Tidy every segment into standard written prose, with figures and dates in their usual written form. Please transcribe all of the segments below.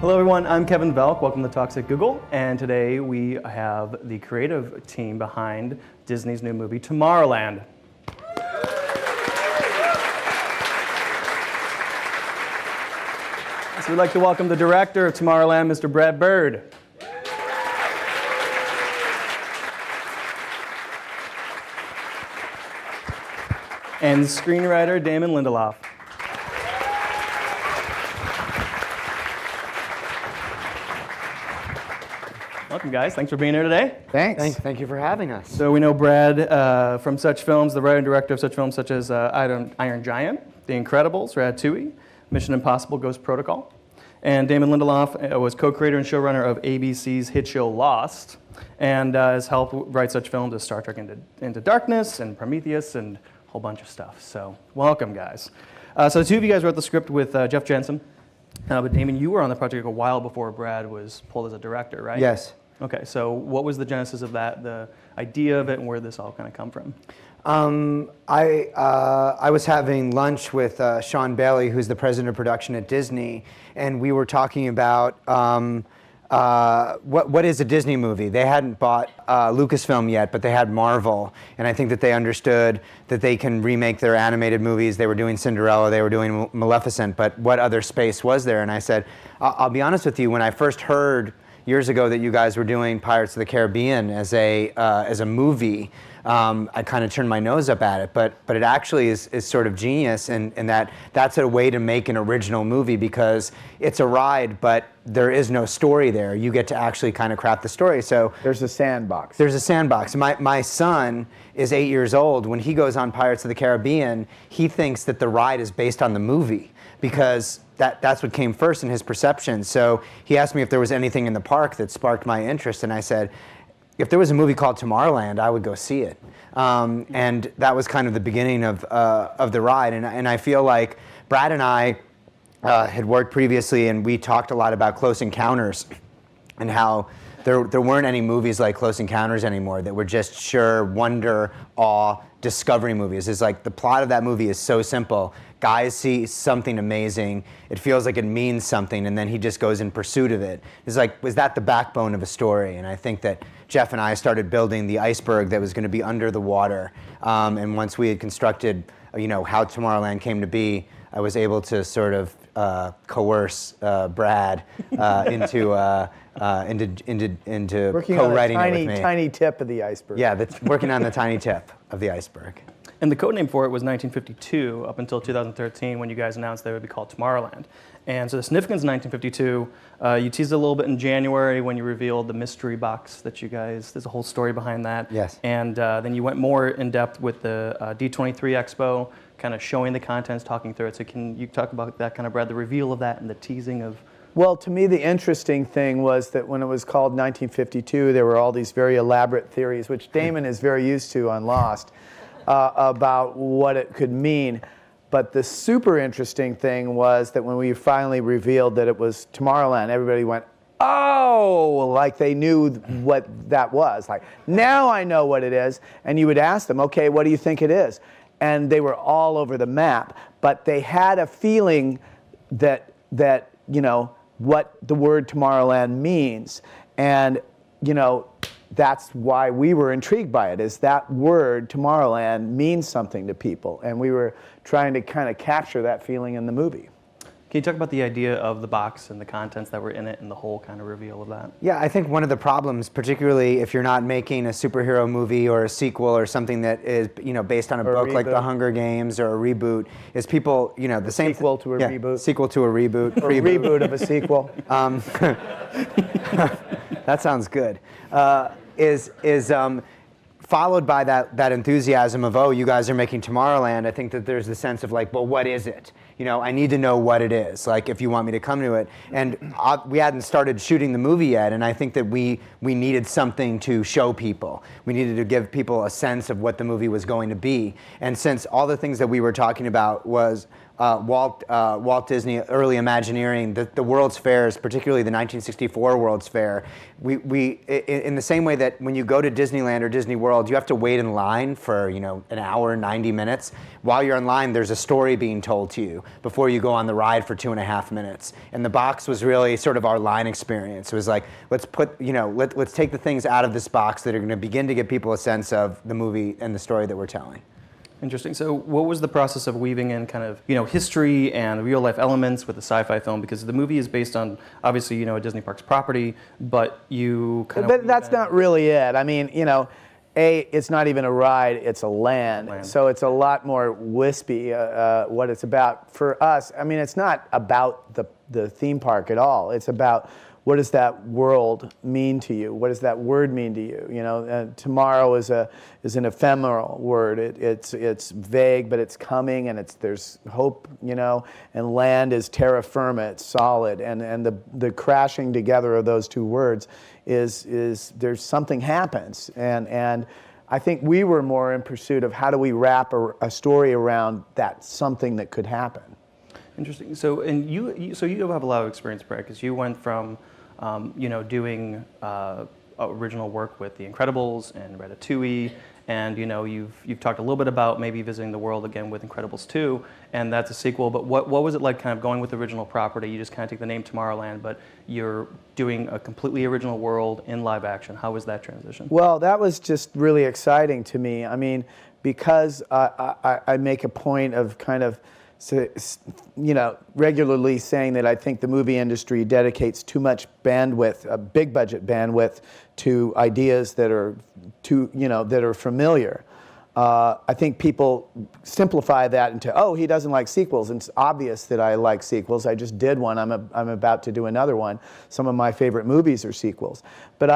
Hello everyone, I'm Kevin Velk, welcome to Talks at Google, and today we have the creative team behind Disney's new movie, Tomorrowland. So we'd like to welcome the director of Tomorrowland, Mr. Brad Bird. And screenwriter, Damon Lindelof. Welcome, guys. Thanks for being here today. Thanks. Thank you for having us. So we know Brad from such films, the writer and director of such films such as Iron Giant, The Incredibles, Ratatouille, Mission Impossible, Ghost Protocol. And Damon Lindelof was co-creator and showrunner of ABC's hit show Lost, and has helped write such films as Star Trek Into Darkness and Prometheus and a whole bunch of stuff. So welcome, guys. So the two of you guys wrote the script with Jeff Jensen. But Damon, you were on the project a while before Brad was pulled as a director, right? Yes. Okay, so what was the genesis of that, the idea of it, and where did this all kind of come from? I was having lunch with Sean Bailey, who's the president of production at Disney, and we were talking about what is a Disney movie. They hadn't bought Lucasfilm yet, but they had Marvel, and I think that they understood that they can remake their animated movies. They were doing Cinderella, they were doing Maleficent, but what other space was there? And I said, I'll be honest with you, when I first heard years ago that you guys were doing Pirates of the Caribbean as a movie, I kind of turned my nose up at it, but it actually is sort of genius, and that's a way to make an original movie because it's a ride, but there is no story there. You get to actually kind of craft the story. So there's a sandbox. There's a sandbox. My son is 8 years old. When he goes on Pirates of the Caribbean, he thinks that the ride is based on the movie because that's what came first in his perception. So he asked me if there was anything in the park that sparked my interest, and I said, if there was a movie called Tomorrowland, I would go see it. And that was kind of the beginning of the ride. And I feel like Brad and I had worked previously, and we talked a lot about Close Encounters and how there weren't any movies like Close Encounters anymore that were just sure wonder, awe, discovery movies. It's like the plot of that movie is so simple. Guys see something amazing, it feels like it means something, and then he just goes in pursuit of it. It's like, was that the backbone of a story? And I think that Jeff and I started building the iceberg that was going to be under the water. And once we had constructed, how Tomorrowland came to be, I was able to sort of coerce Brad into co-writing it with me. Tiny tip of the iceberg. Yeah, working on the tiny tip of the iceberg. And the code name for it was 1952 up until 2013 when you guys announced they would be called Tomorrowland. And so the significance of 1952, you teased a little bit in January when you revealed the mystery box that you guys, there's a whole story behind that. Yes. And then you went more in depth with the D23 Expo, kind of showing the contents, talking through it. So can you talk about that kind of, Brad, the reveal of that and the teasing of? Well, to me, the interesting thing was that when it was called 1952, there were all these very elaborate theories, which Damon is very used to on Lost, about what it could mean. But the super interesting thing was that when we finally revealed that it was Tomorrowland, everybody went, oh, like they knew what that was. Like, now I know what it is. And you would ask them, okay, what do you think it is? And they were all over the map. But they had a feeling that what the word Tomorrowland means. And, that's why we were intrigued by it, is that word, Tomorrowland, means something to people. And we were trying to kind of capture that feeling in the movie. Can you talk about the idea of the box and the contents that were in it and the whole kind of reveal of that? Yeah, I think one of the problems, particularly if you're not making a superhero movie or a sequel or something that is, based on a book like The Hunger Games or a reboot, is people, the same sequel to a reboot. Sequel to a reboot. Or reboot of a sequel. That sounds good. Is followed by that enthusiasm of, oh, you guys are making Tomorrowland. I think that there's the sense of like, well, what is it? I need to know what it is, like if you want me to come to it. And we hadn't started shooting the movie yet, and I think that we needed something to show people. We needed to give people a sense of what the movie was going to be. And since all the things that we were talking about was Walt Disney early Imagineering, the World's Fairs, particularly the 1964 World's Fair, in the same way that when you go to Disneyland or Disney World, you have to wait in line for an hour, 90 minutes. While you're in line, there's a story being told to you before you go on the ride for 2.5 minutes. And the box was really sort of our line experience. It was like, let's take the things out of this box that are going to begin to give people a sense of the movie and the story that we're telling. Interesting. So what was the process of weaving in kind of, history and real life elements with a sci-fi film? Because the movie is based on, obviously, a Disney Parks property, but you kind of... But that's not really it. I mean, it's not even a ride, it's a land. So it's a lot more wispy, what it's about. For us, I mean, it's not about the theme park at all. It's about, what does that world mean to you? What does that word mean to you? Tomorrow is an ephemeral word. It's vague, but it's coming, and there's hope. And land is terra firma. It's solid, and the crashing together of those two words is there's something happens, and I think we were more in pursuit of how do we wrap a story around that something that could happen. Interesting. So, and you have a lot of experience, Brett, because you went from doing original work with The Incredibles and Ratatouille, and you've talked a little bit about maybe visiting the world again with Incredibles 2, and that's a sequel. But what was it like, kind of going with original property? You just kind of take the name Tomorrowland, but you're doing a completely original world in live action. How was that transition? Well, that was just really exciting to me. I mean, because I make a point of kind of regularly saying that I think the movie industry dedicates too much bandwidth, a big budget bandwidth, to ideas that are familiar. I think people simplify that into, oh, he doesn't like sequels, and it's obvious that I like sequels. I just did one. I'm about to do another one. Some of my favorite movies are sequels, but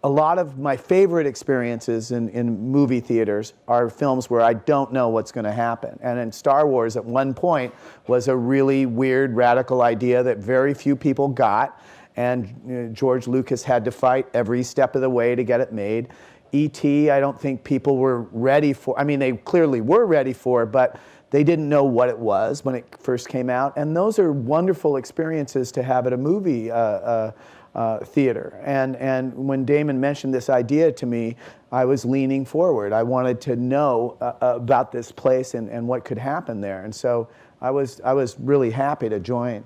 a lot of my favorite experiences in movie theaters are films where I don't know what's going to happen. And in Star Wars, at one point, was a really weird, radical idea that very few people got, and George Lucas had to fight every step of the way to get it made. E.T., I don't think people were ready for. I mean, they clearly were ready for, but they didn't know what it was when it first came out. And those are wonderful experiences to have at a movie theater. And when Damon mentioned this idea to me, I was leaning forward. I wanted to know about this place and what could happen there. And so I was really happy to join.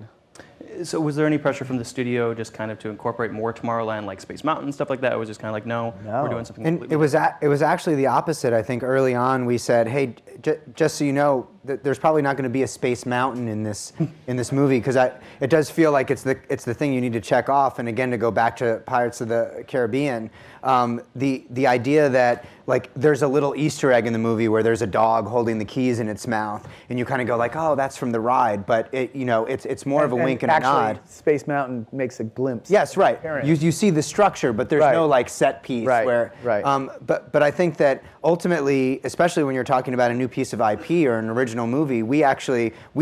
So was there any pressure from the studio just kind of to incorporate more Tomorrowland, like Space Mountain, stuff like that? It was just kind of like, no. We're doing something completely different. It was actually the opposite. I think early on we said, hey, just so you know, there's probably not going to be a Space Mountain in this movie, because it does feel like it's the thing you need to check off. And again, to go back to Pirates of the Caribbean, the idea that like there's a little Easter egg in the movie where there's a dog holding the keys in its mouth, and you kind of go like, oh, that's from the ride, but it's more of a wink and a nod. Space Mountain makes a glimpse. Yes, right. You see the structure, but there's no like set piece. Right. But I think that ultimately, especially when you're talking about a new piece of IP or an original movie, we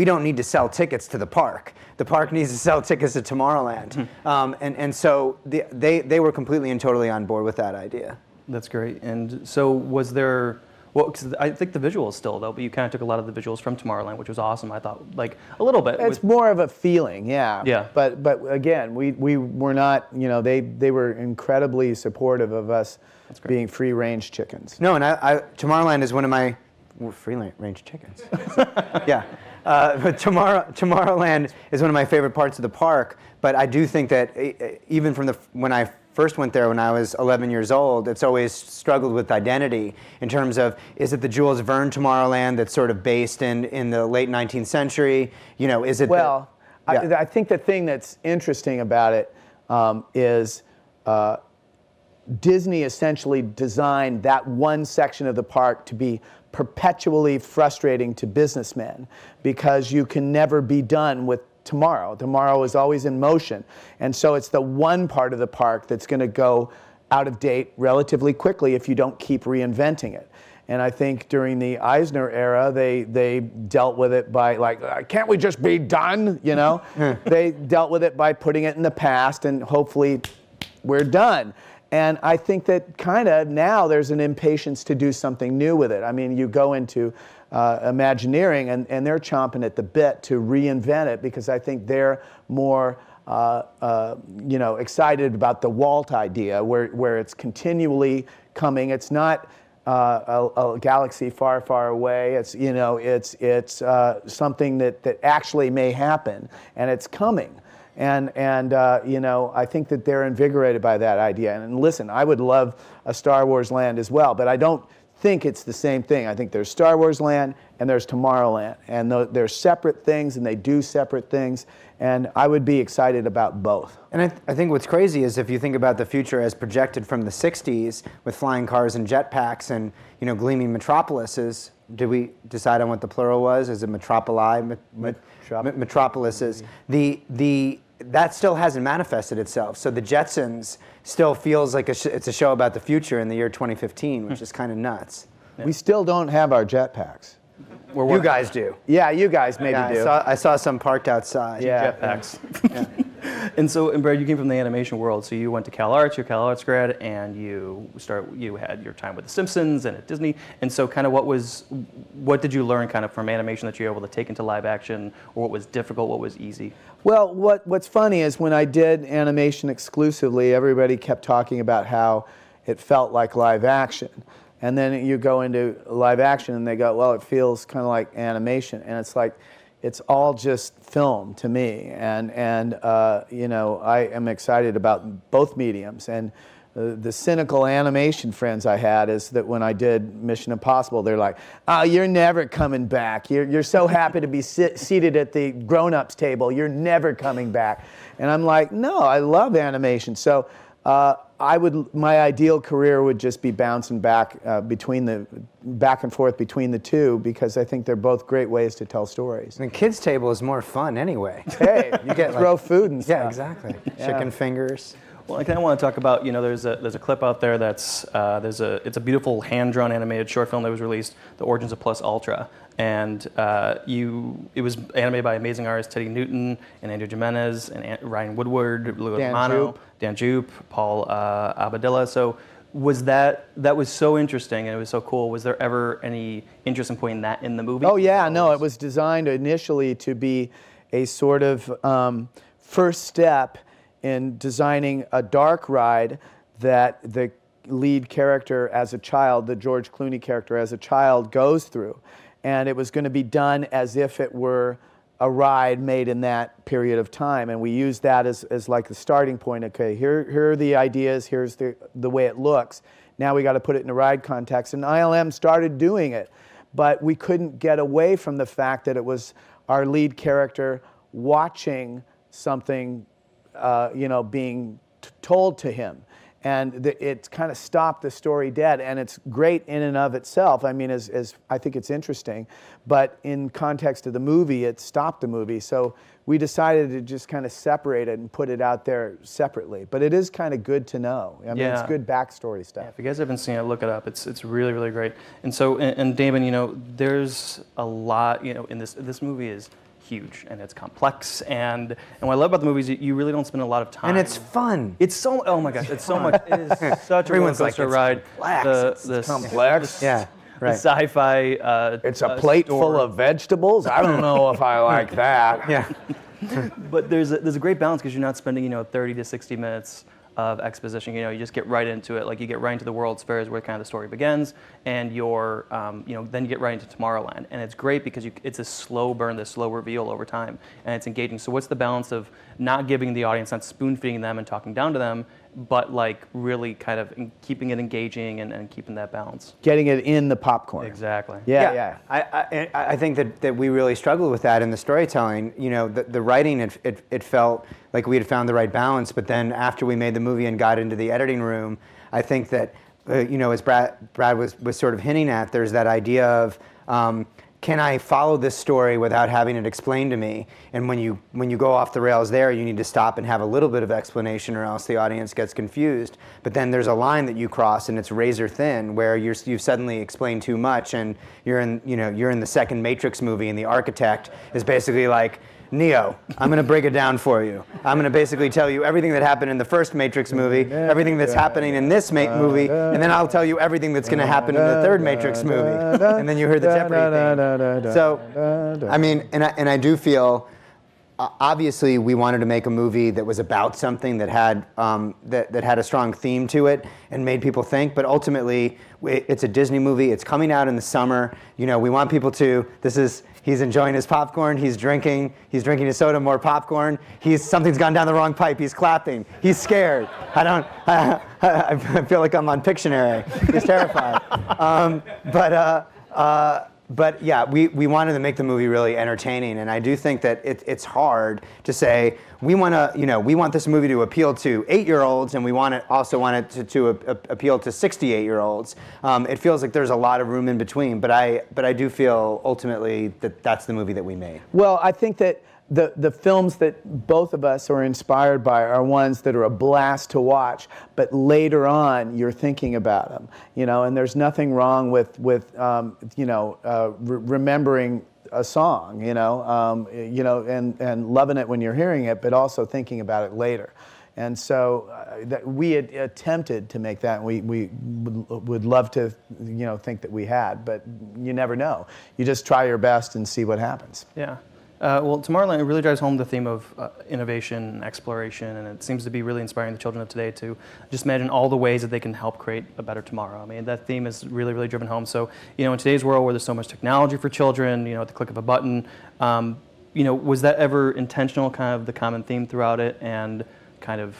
don't need to sell tickets to the park. The park needs to sell tickets to Tomorrowland. And so they were completely and totally on board with that idea. That's great. And so was there, well, because I think the visuals still, though, but you kind of took a lot of the visuals from Tomorrowland, which was awesome, I thought, like a little bit. It's more of a feeling, yeah. Yeah. But again, we were not, they were incredibly supportive of us being free-range chickens. No, and Tomorrowland is one of my, free-range chickens. Yeah. But Tomorrowland is one of my favorite parts of the park, but I do think that even from when I first went there when I was 11 years old, it's always struggled with identity in terms of, is it the Jules Verne Tomorrowland that's sort of based in the late 19th century? Is it... Well, I think the thing that's interesting about it is Disney essentially designed that one section of the park to be perpetually frustrating to businessmen, because you can never be done with tomorrow. Tomorrow is always in motion. And so it's the one part of the park that's going to go out of date relatively quickly if you don't keep reinventing it. And I think during the Eisner era, they dealt with it by like, can't we just be done? They dealt with it by putting it in the past and hopefully we're done. And I think that kind of now there's an impatience to do something new with it. I mean, you go into Imagineering, and they're chomping at the bit to reinvent it because I think they're more excited about the Walt idea, where it's continually coming. It's not a galaxy far, far away. It's it's something that actually may happen, and it's coming. And I think that they're invigorated by that idea. And listen, I would love a Star Wars land as well, but I don't think it's the same thing. I think there's Star Wars land and there's Tomorrowland, and they're separate things, and they do separate things. And I would be excited about both. And I think what's crazy is if you think about the future as projected from the 60s with flying cars and jetpacks and gleaming metropolises. Did we decide on what the plural was? Is it metropoli? Metropolises. That still hasn't manifested itself. So the Jetsons still feels like it's a show about the future in the year 2015, which is kind of nuts. We still don't have our jetpacks. You guys do. Yeah, you guys maybe do. I saw some parked outside. Yeah. Jetpacks. And Brad, you came from the animation world, so you went to Cal Arts, you're a Cal Arts grad, and you had your time with The Simpsons and at Disney. And so kind of what did you learn kind of from animation that you were able to take into live action, or what was difficult, what was easy? Well, what's funny is when I did animation exclusively, everybody kept talking about how it felt like live action. And then you go into live action and they go, well, it feels kind of like animation. And it's like, it's all just film to me. And I am excited about both mediums. And the cynical animation friends I had is that when I did Mission Impossible, they're like, oh, you're never coming back. You're so happy to be seated at the grown-ups table. You're never coming back. And I'm like, no, I love animation. So my ideal career would just be bouncing back back and forth between the two, because I think they're both great ways to tell stories. The kids' table is more fun anyway. Hey, you get throw food and stuff. Yeah, exactly. Yeah. Chicken fingers. Well, I kind of want to talk about, there's a clip out there that's it's a beautiful hand-drawn animated short film that was released, The Origins of Plus Ultra, and it was animated by amazing artists Teddy Newton and Andrew Jimenez and Ryan Woodward, Louis Romano, Dan Jupe, Paul Abadilla. So that was so interesting and it was so cool. Was there ever any interest in putting that in the movie? Oh yeah, no, it was designed initially to be a sort of first step in designing a dark ride that the lead character as a child, the George Clooney character as a child, goes through. And it was going to be done as if it were a ride made in that period of time. And we used that as like the starting point. Okay, here are the ideas, here's the way it looks. Now we got to put it in a ride context. And ILM started doing it. But we couldn't get away from the fact that it was our lead character watching something being told to him. And it kind of stopped the story dead, and it's great in and of itself. I mean, as I think it's interesting, but in context of the movie, it stopped the movie. So we decided to just kind of separate it and put it out there separately. But it is kind of good to know. I mean, it's good backstory stuff. Yeah, if you guys haven't seen it, look it up. It's really, really great. And so, and Damon, there's a lot, in this movie is huge and it's complex, and what I love about the movie is you really don't spend a lot of time. And it's fun. It's so, oh my gosh, it's so much. It is such a roller coaster ride. It's complex. Yeah, right. The sci-fi. It's a plate full of vegetables. I don't know if I like that. Yeah. But there's a great balance because you're not spending 30 to 60 minutes of exposition. You just get right into it. Like you get right into the World's Fairs where kind of the story begins, and then you get right into Tomorrowland. And it's great because it's a slow burn, this slow reveal over time, and it's engaging. So what's the balance of not giving the audience, not spoon feeding them and talking down to them, but like really kind of keeping it engaging and keeping that balance? Getting it in the popcorn. Exactly. Yeah. I think that we really struggled with that in the storytelling. The writing, it felt like we had found the right balance, but then after we made the movie and got into the editing room, I think that, as Brad was sort of hinting at, there's that idea of, can I follow this story without having it explained to me? And when you go off the rails there, you need to stop and have a little bit of explanation, or else the audience gets confused. But then there's a line that you cross, and it's razor thin, where you've suddenly explained too much, and you're in the second Matrix movie, and the architect is basically like, Neo, I'm going to break it down for you. I'm going to basically tell you everything that happened in the first Matrix movie, everything that's happening in this movie, and then I'll tell you everything that's going to happen in the third Matrix movie. And then you hear the Jeopardy theme. So, I mean, and I do feel, obviously, we wanted to make a movie that was about something that had that had a strong theme to it and made people think. But ultimately, it's a Disney movie. It's coming out in the summer. You know, we want people to. He's enjoying his popcorn. He's drinking his soda, more popcorn. Something's gone down the wrong pipe. He's clapping. He's scared. I feel like I'm on Pictionary. He's terrified. But yeah, we wanted to make the movie really entertaining, and I do think that it's hard to say we want this movie to appeal to 8-year-olds, and we also want it to appeal to 68-year-olds. It feels like there's a lot of room in between, but I do feel ultimately that that's the movie that we made. Well, I think that the films that both of us are inspired by are ones that are a blast to watch, but later on you're thinking about them, and there's nothing wrong with remembering a song, and loving it when you're hearing it, but also thinking about it later. And so that we had attempted to make that, and we would love to, think that we had, but you never know. You just try your best and see what happens. Yeah. Well, Tomorrowland really drives home the theme of innovation and exploration, and it seems to be really inspiring the children of today to just imagine all the ways that they can help create a better tomorrow. I mean, that theme is really, really driven home. So, in today's world where there's so much technology for children, at the click of a button, was that ever intentional, kind of the common theme throughout it, and kind of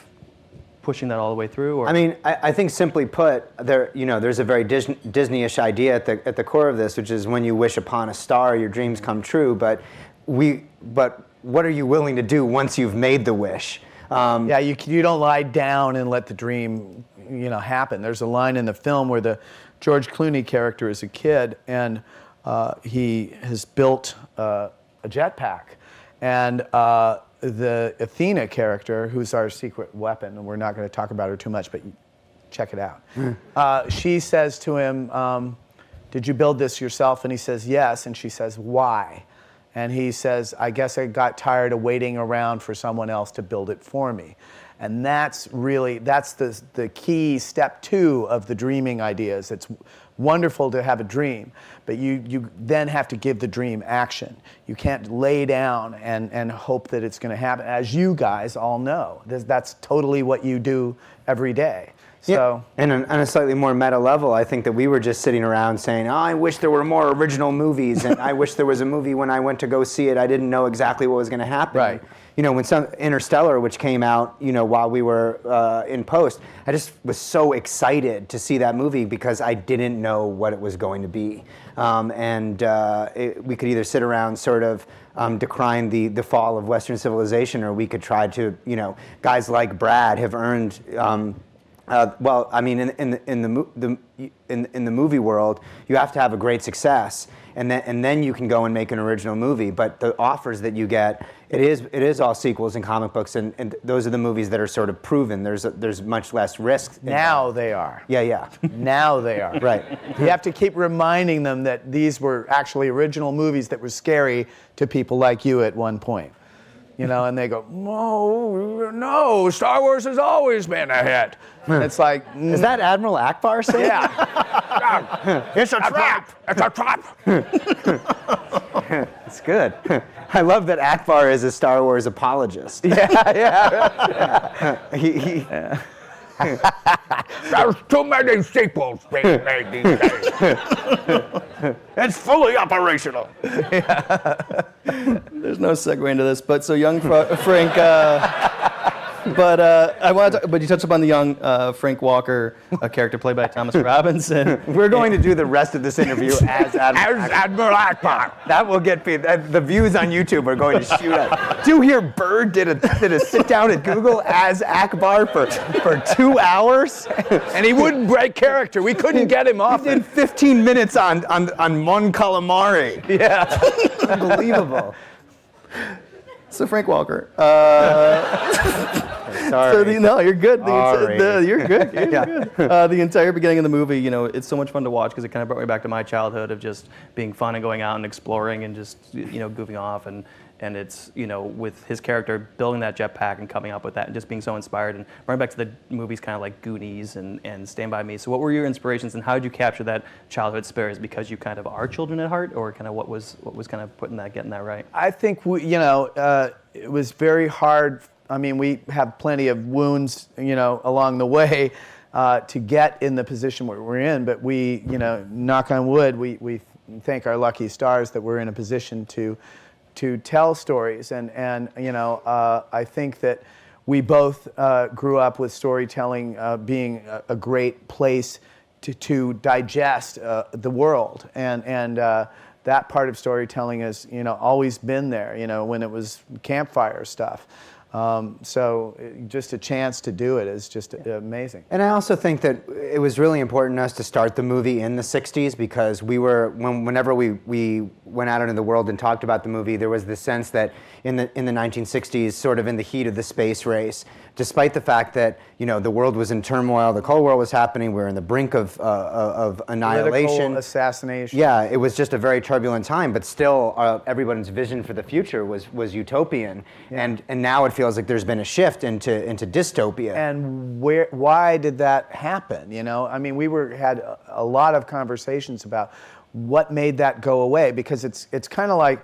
pushing that all the way through? Or? I mean, I think simply put, there's a very Disney-ish idea at the core of this, which is when you wish upon a star, your dreams come true. But what are you willing to do once you've made the wish? Yeah, you don't lie down and let the dream, happen. There's a line in the film where the George Clooney character is a kid, and he has built a jetpack, and the Athena character, who's our secret weapon, and we're not going to talk about her too much, but check it out. She says to him, "Did you build this yourself?" And he says, "Yes." And she says, "Why?" And he says, "I guess I got tired of waiting around for someone else to build it for me." And that's the key step 2 of the dreaming ideas. It's wonderful to have a dream, but you then have to give the dream action. You can't lay down and hope that it's going to happen. As you guys all know, that's totally what you do every day. So, yeah. And on a slightly more meta level, I think that we were just sitting around saying, I wish there were more original movies, and I wish there was a movie when I went to go see it, I didn't know exactly what was going to happen. Right. When Interstellar, which came out, while we were in post, I just was so excited to see that movie because I didn't know what it was going to be. We could either sit around sort of decrying the fall of Western civilization, or we could try to, guys like Brad have earned. Well, I mean, in the movie world, you have to have a great success, and then you can go and make an original movie. But the offers that you get, it is all sequels and comic books, and those are the movies that are sort of proven. There's much less risk. Now they are. Yeah. Now they are. Right. You have to keep reminding them that these were actually original movies that were scary to people like you at one point. And they go, no, Star Wars has always been a hit. It's like... Is that Admiral Akbar saying? Yeah. It's a trap. It's a trap. It's good. I love that Akbar is a Star Wars apologist. Yeah. There's too many sequels being made these days. It's fully operational. There's no segue into this, but so young Frank. But you touched upon the young Frank Walker, a character played by Thomas Robinson. We're going to do the rest of this interview as Admiral Akbar. That will get the views on YouTube are going to shoot up. Do you hear Bird did a sit down at Google as Akbar for 2 hours, and he wouldn't break character. We couldn't get him off. He did 15 minutes on Mon Calamari. Yeah, unbelievable. So Frank Walker. Sorry. No, you're good. Sorry. You're good. You're Yeah. good. The entire beginning of the movie, it's so much fun to watch because it kind of brought me back to my childhood of just being fun and going out and exploring and just goofing off and it's with his character building that jetpack and coming up with that and just being so inspired and running back to the movies kind of like Goonies and Stand By Me. So what were your inspirations and how did you capture that childhood spirit? Is it because you kind of are children at heart, or kind of what was kind of getting that right? I think it was very hard. I mean, we have plenty of wounds, along the way to get in the position where we're in. But we, knock on wood, we thank our lucky stars that we're in a position to tell stories. And I think that we both grew up with storytelling being a great place to digest the world. And that part of storytelling has, always been there, when it was campfire stuff. So just a chance to do it is just amazing. And I also think that it was really important to us to start the movie in the 60s because whenever we went out into the world and talked about the movie, there was this sense that in the 1960s, sort of in the heat of the space race, despite the fact that the world was in turmoil, the Cold War was happening, we were in the brink of annihilation, Political assassination. Yeah, it was just a very turbulent time, but still everyone's vision for the future was utopian, and now it feels like there's been a shift into dystopia. And why did that happen? I mean, we had a lot of conversations about what made that go away, because it's kind of like,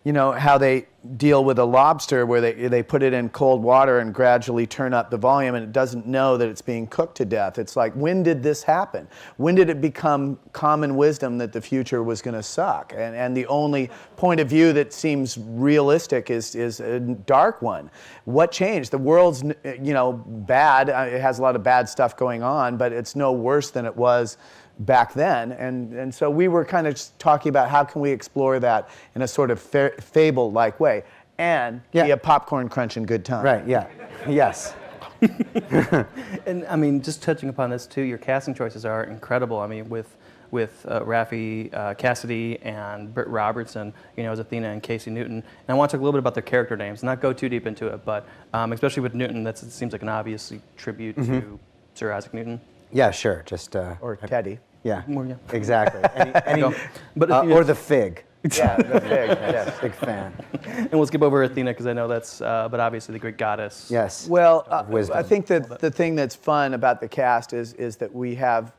how they deal with a lobster where they put it in cold water and gradually turn up the volume and it doesn't know that it's being cooked to death. It's like, when did this happen? When did it become common wisdom that the future was going to suck? And the only point of view that seems realistic is a dark one. What changed? The world's, bad. It has a lot of bad stuff going on, but it's no worse than it was back then, and so we were kind of just talking about how can we explore that in a sort of fable-like way, and be a popcorn crunching good time. Right, yeah, yes. And I mean, just touching upon this too, your casting choices are incredible. I mean, with Raffi Cassidy and Britt Robertson, as Athena and Casey Newton. And I want to talk a little bit about their character names, not go too deep into it, but especially with Newton, it seems like an obvious tribute to Sir Isaac Newton. Yeah, sure, just... Or Teddy. Yeah, More, yeah. exactly. But or the fig. Yeah, the fig, yes. Big fan. And we'll skip over Athena because I know that's, but obviously the Greek goddess. Yes. Well, wisdom. I think that the thing that's fun about the cast is that we have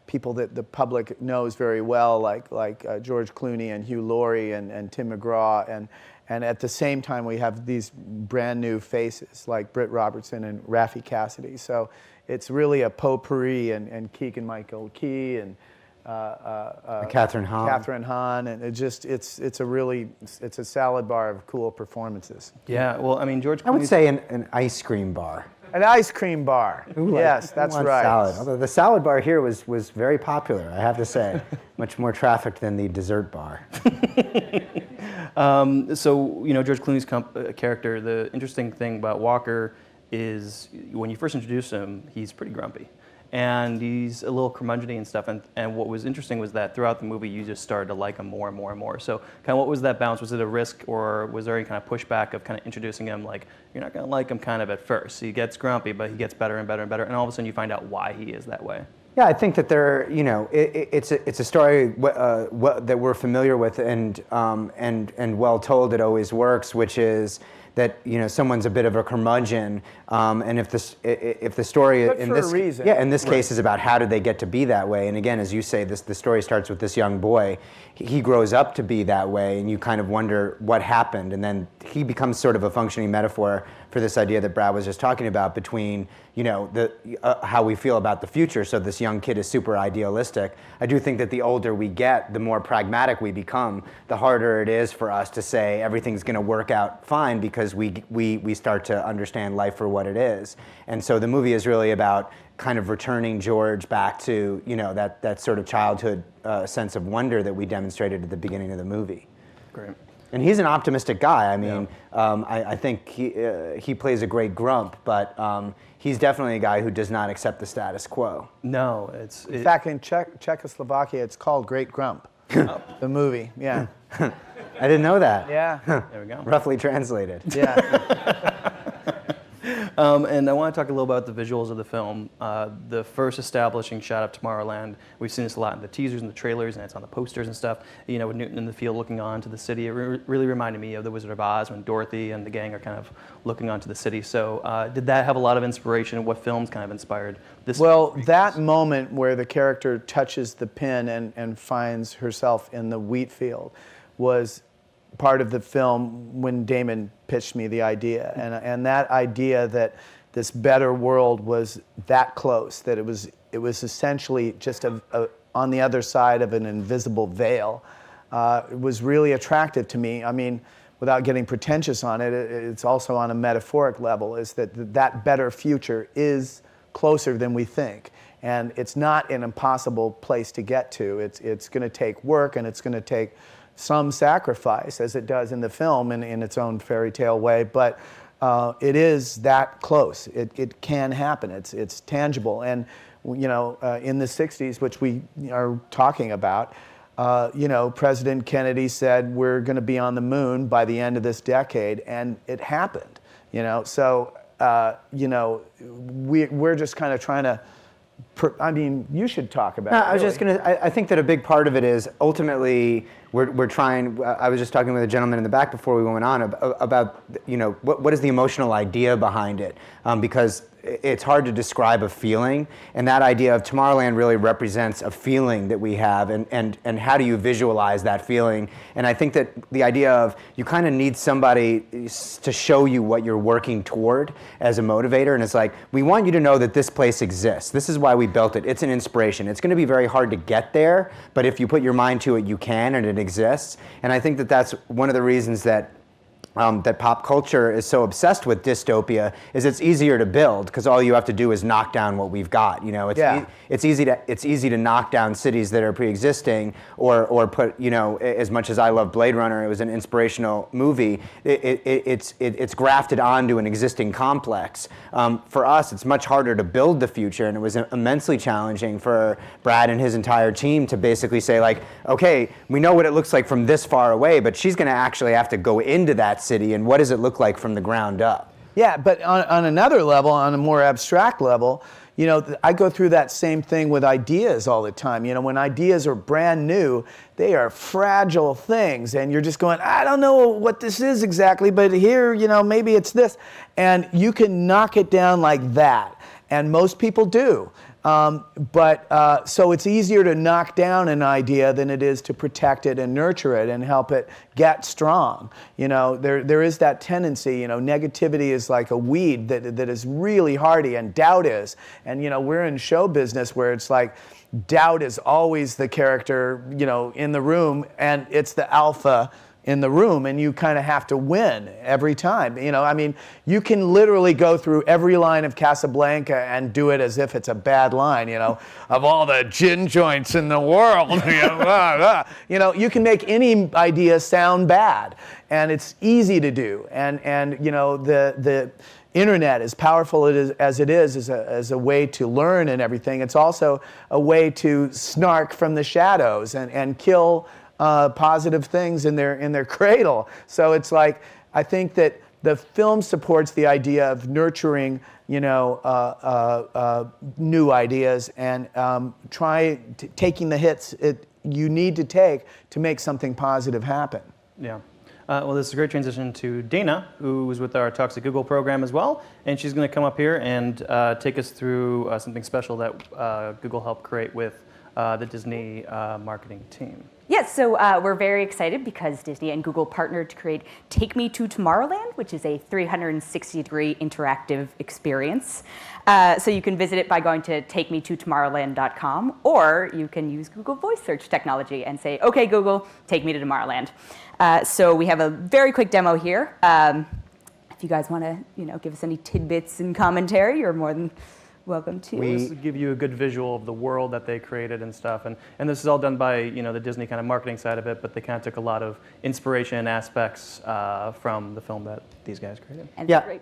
people that the public knows very well, like George Clooney and Hugh Laurie and Tim McGraw, and at the same time we have these brand new faces like Britt Robertson and Raffi Cassidy. So it's really a potpourri, and Keegan-Michael Key and Catherine Hahn. And it's a salad bar of cool performances. Yeah, well, I mean, George Clooney. I would say an ice cream bar. An ice cream bar. Yes, that's right. Salad. Although the salad bar here was very popular, I have to say. Much more trafficked than the dessert bar. So, George Clooney's character, the interesting thing about Walker is when you first introduce him, he's pretty grumpy. And he's a little curmudgeon-y and stuff. And what was interesting was that throughout the movie, you just started to like him more and more and more. So kind of what was that balance? Was it a risk, or was there any kind of pushback of kind of introducing him like, you're not going to like him kind of at first? He gets grumpy, but he gets better and better and better. And all of a sudden you find out why he is that way. Yeah, I think that it's a story that we're familiar with and well told. It always works, which is that someone's a bit of a curmudgeon, and if the story but in for this a reason. in this case is about how did they get to be that way, and again, as you say, the story starts with this young boy. He grows up to be that way, and you kind of wonder what happened, and then he becomes sort of a functioning metaphor for this idea that Brad was just talking about between how we feel about the future. So this young kid is super idealistic. I do think that the older we get, the more pragmatic we become, the harder it is for us to say everything's going to work out fine, because we start to understand life for what it is. And so the movie is really about kind of returning George back to that sort of childhood sense of wonder that we demonstrated at the beginning of the movie. Great. And he's an optimistic guy. I mean, I think he plays a great grump, but he's definitely a guy who does not accept the status quo. No, in fact, in Czechoslovakia, it's called Great Grump. The movie, yeah. I didn't know that. Yeah. There we go. Roughly translated. Yeah. And I want to talk a little about the visuals of the film. The first establishing shot of Tomorrowland, we've seen this a lot in the teasers and the trailers, and it's on the posters and stuff. You know, with Newton in the field looking on to the city, it really reminded me of The Wizard of Oz when Dorothy and the gang are kind of looking onto the city. So did that have a lot of inspiration? What films kind of inspired this? Well, that moment where the character touches the pin and finds herself in the wheat field was part of the film when Damon pitched me the idea. And that idea that this better world was that close, that it was essentially just on the other side of an invisible veil, was really attractive to me. I mean, without getting pretentious on it, it's also on a metaphoric level, is that better future is closer than we think. And it's not an impossible place to get to. It's going to take work, and it's going to take some sacrifice, as it does in the film in its own fairy tale way, but it is that close. It can happen. It's tangible. And you know, in the 60s, which we are talking about, you know, President Kennedy said we're going to be on the moon by the end of this decade, and it happened. You know, so you know, we're just kind of trying to. I mean, you should talk about it. I was just going to, I think that a big part of it is ultimately we're trying, I was just talking with a gentleman in the back before we went on about you know, what is the emotional idea behind it? Because it's hard to describe a feeling, and that idea of Tomorrowland really represents a feeling that we have, and how do you visualize that feeling? And I think that the idea of you kind of need somebody to show you what you're working toward as a motivator, and it's like, we want you to know that this place exists. This is why we built it. It's an inspiration. It's going to be very hard to get there, but if you put your mind to it, you can, and it exists. And I think that that's one of the reasons that that pop culture is so obsessed with dystopia, is it's easier to build because all you have to do is knock down what we've got. You know, it's easy to knock down cities that are pre-existing, or put, you know, as much as I love Blade Runner, it was an inspirational movie. It's grafted onto an existing complex. For us, it's much harder to build the future, and it was immensely challenging for Brad and his entire team to basically say, like, okay, we know what it looks like from this far away, but she's going to actually have to go into that city, and what does it look like from the ground up? Yeah, but on another level, on a more abstract level, you know, I go through that same thing with ideas all the time. You know, when ideas are brand new, they are fragile things, and you're just going, I don't know what this is exactly, but here, you know, maybe it's this. And you can knock it down like that, and most people do. So it's easier to knock down an idea than it is to protect it and nurture it and help it get strong. You know, there is that tendency, you know, negativity is like a weed that is really hardy, and doubt is. And, you know, we're in show business where it's like doubt is always the character, you know, in the room, and it's the alpha in the room, and you kind of have to win every time. You know, I mean, you can literally go through every line of Casablanca and do it as if it's a bad line, you know, of all the gin joints in the world, you know, you know, you can make any idea sound bad, and it's easy to do. And you know, the internet, as powerful as it is as a way to learn and everything, it's also a way to snark from the shadows and kill positive things in their cradle. So it's like, I think that the film supports the idea of nurturing, you know, new ideas, and taking the hits you need to take to make something positive happen. Yeah. Well, this is a great transition to Dana, who was with our Talks at Google program as well, and she's going to come up here and take us through something special that Google helped create with the Disney marketing team. Yes, so we're very excited because Disney and Google partnered to create Take Me to Tomorrowland, which is a 360-degree interactive experience. So you can visit it by going to takemetotomorrowland.com, or you can use Google Voice Search technology and say, okay, Google, take me to Tomorrowland. So we have a very quick demo here. If you guys want to, you know, give us any tidbits and commentary, you're more than welcome to. This will give you a good visual of the world that they created and stuff, and this is all done by, you know, the Disney kind of marketing side of it, but they kind of took a lot of inspiration and aspects from the film that these guys created. And Yeah, great.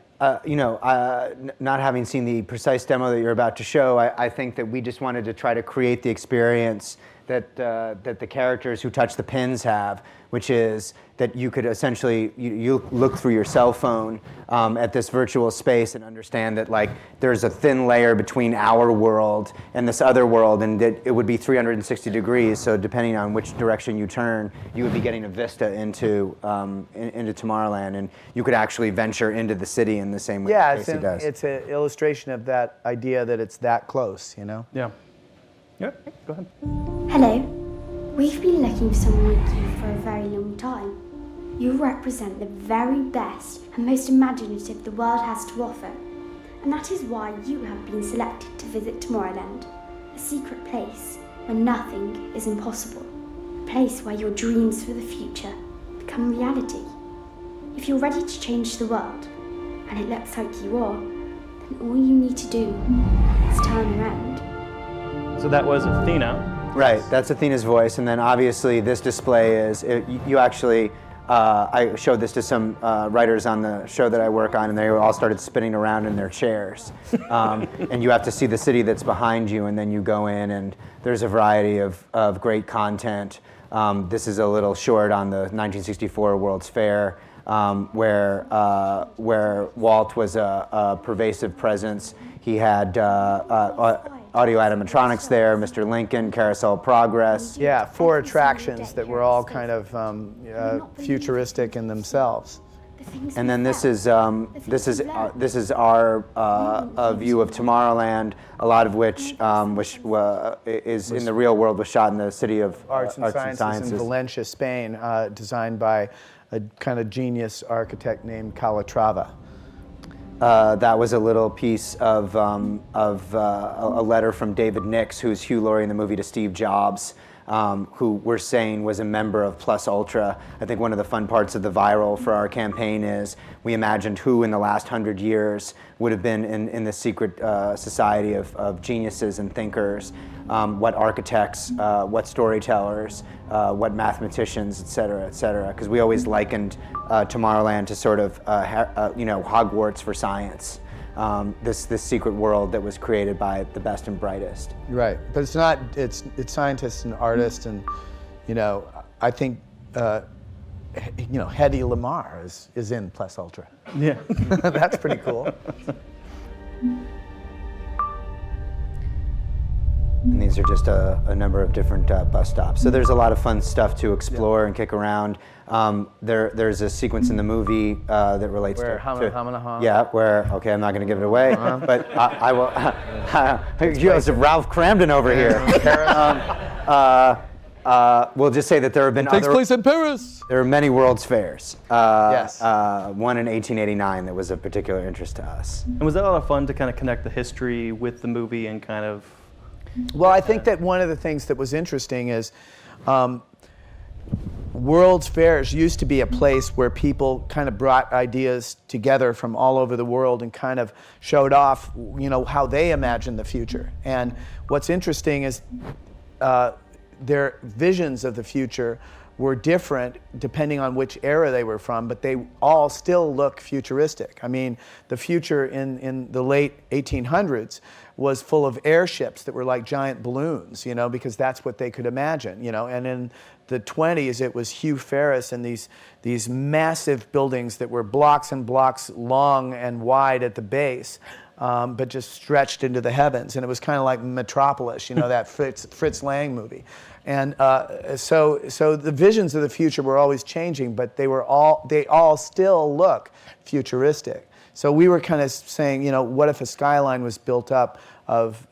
Not having seen the precise demo that you're about to show, I think that we just wanted to try to create the experience that the characters who touch the pins have, which is that you could essentially you look through your cell phone at this virtual space and understand that like there's a thin layer between our world and this other world, and that it would be 360 degrees. So depending on which direction you turn, you would be getting a vista into Tomorrowland, and you could actually venture into the city in the same way. Yeah, Casey does. it's an illustration of that idea that it's that close, you know? Yeah. Yeah, go ahead. Hello. We've been looking for someone like you for a very long time. You represent the very best and most imaginative the world has to offer. And that is why you have been selected to visit Tomorrowland, a secret place where nothing is impossible. A place where your dreams for the future become reality. If you're ready to change the world, and it looks like you are, then all you need to do is turn around. So that was Athena. Right, that's Athena's voice, and then obviously this display is, you actually, I showed this to some writers on the show that I work on, and they all started spinning around in their chairs. And you have to see the city that's behind you, and then you go in, and there's a variety of great content. This is a little short on the 1964 World's Fair, where Walt was a pervasive presence. He had audio animatronics there, Mr. Lincoln, Carousel Progress. Yeah, 4 attractions that were all kind of futuristic in themselves. And then this is our view of Tomorrowland, a lot of which is in the real world, was shot in the city of Arts and Sciences in Valencia, Spain, designed by a kind of genius architect named Calatrava. That was a little piece of a letter from David Nix, who's Hugh Laurie in the movie, to Steve Jobs, who we're saying was a member of Plus Ultra. I think one of the fun parts of the viral for our campaign is we imagined who in the last 100 years would have been in the secret society of geniuses and thinkers, what architects, what storytellers, what mathematicians, et cetera, because we always likened Tomorrowland to sort of Hogwarts for science. This secret world that was created by the best and brightest. Right, but it's not. It's scientists and artists, and I think Hedy Lamarr is in Plus Ultra. Yeah. That's pretty cool. And these are just a number of different bus stops. So there's a lot of fun stuff to explore and kick around. There's a sequence in the movie that relates Where to... Hamana. Yeah, where, okay, I'm not going to give it away, but I will... Joseph Ralph Cramden over here. We'll just say that there have been Takes place in Paris. There are many World's Fairs. Yes. One in 1889 that was of particular interest to us. And was that a lot of fun to kind of connect the history with the movie and kind of... Well, I think that one of the things that was interesting is World's Fairs used to be a place where people kind of brought ideas together from all over the world and kind of showed off, how they imagined the future. And what's interesting is their visions of the future were different depending on which era they were from, but they all still look futuristic. I mean, the future in the late 1800s was full of airships that were like giant balloons, because that's what they could imagine, And in the 20s, it was Hugh Ferris and these massive buildings that were blocks and blocks long and wide at the base, but just stretched into the heavens. And it was kind of like Metropolis, that Fritz Lang movie. And so the visions of the future were always changing, but they all still look futuristic. So we were kind of saying, what if a skyline was built up of,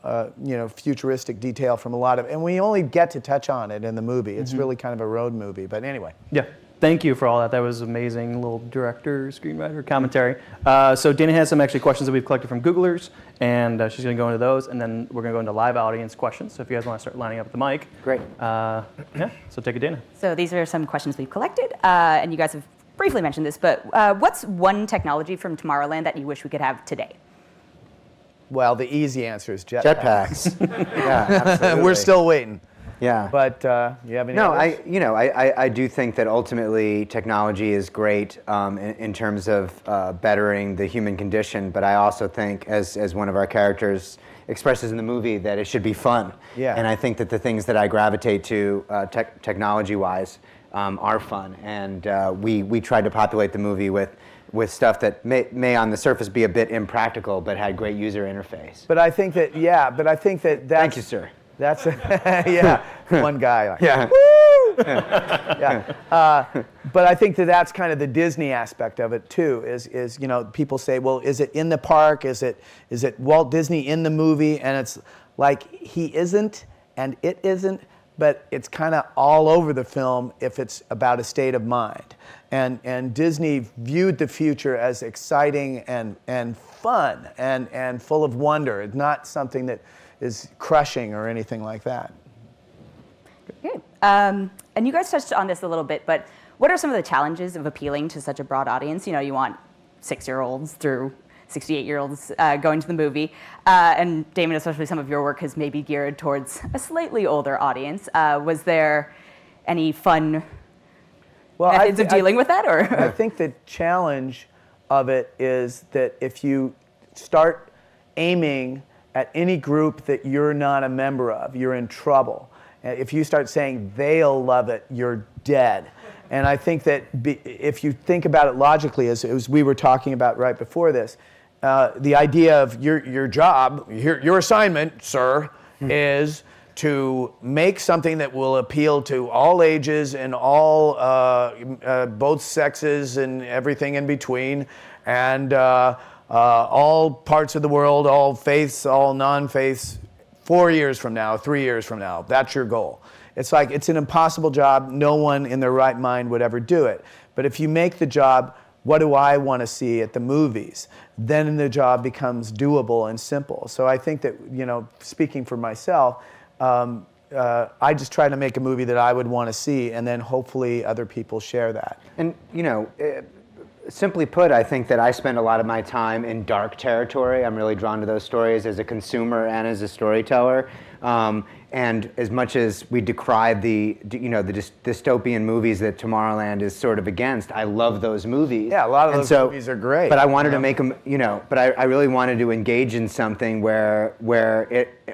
futuristic detail from a lot of, and we only get to touch on it in the movie. It's really kind of a road movie, but anyway. Yeah. Thank you for all that. That was amazing little director, screenwriter, commentary. So Dana has some actually questions that we've collected from Googlers, and she's going to go into those, and then we're going to go into live audience questions. So if you guys want to start lining up at the mic. Great. So take it, Dana. So these are some questions we've collected, and you guys have briefly mentioned this, but what's one technology from Tomorrowland that you wish we could have today? Well, the easy answer is jetpacks. Jetpacks. Yeah, absolutely. We're still waiting. Yeah. But you have any No, others? I do think that ultimately technology is great in terms of bettering the human condition, but I also think, as one of our characters expresses in the movie, that it should be fun. Yeah. And I think that the things that I gravitate to technology-wise are fun, and we tried to populate the movie with stuff that may on the surface be a bit impractical, but had great user interface. But I think that, that's... Thank you, sir. That's, yeah, one guy. Like, Yeah. yeah. But I think that that's kind of the Disney aspect of it too. Is people say, well, is it in the park? Is it Walt Disney in the movie? And it's like he isn't, and it isn't. But it's kind of all over the film if it's about a state of mind. And Disney viewed the future as exciting and fun and full of wonder. It's not something that is crushing or anything like that. Good. And you guys touched on this a little bit, but what are some of the challenges of appealing to such a broad audience? You want 6-year-olds through 68-year-olds going to the movie. And Damon, especially some of your work has maybe geared towards a slightly older audience. Was there any fun methods of dealing with that? Or I think the challenge of it is that if you start aiming at any group that you're not a member of, you're in trouble. If you start saying they'll love it, you're dead. And I think that if you think about it logically, as we were talking about right before this, the idea of your job, your assignment, sir, is to make something that will appeal to all ages and all both sexes and everything in between, and all parts of the world, all faiths, all non-faiths, 4 years from now, 3 years from now. That's your goal. It's like, it's an impossible job. No one in their right mind would ever do it. But if you make the job, what do I want to see at the movies? Then the job becomes doable and simple. So I think that, speaking for myself, I just try to make a movie that I would want to see, and then hopefully other people share that. And, simply put, I think that I spend a lot of my time in dark territory. I'm really drawn to those stories as a consumer and as a storyteller. And as much as we decry the dystopian movies that Tomorrowland is sort of against, I love those movies. Yeah, a lot of those movies are great. But I wanted to make them, but I really wanted to engage in something where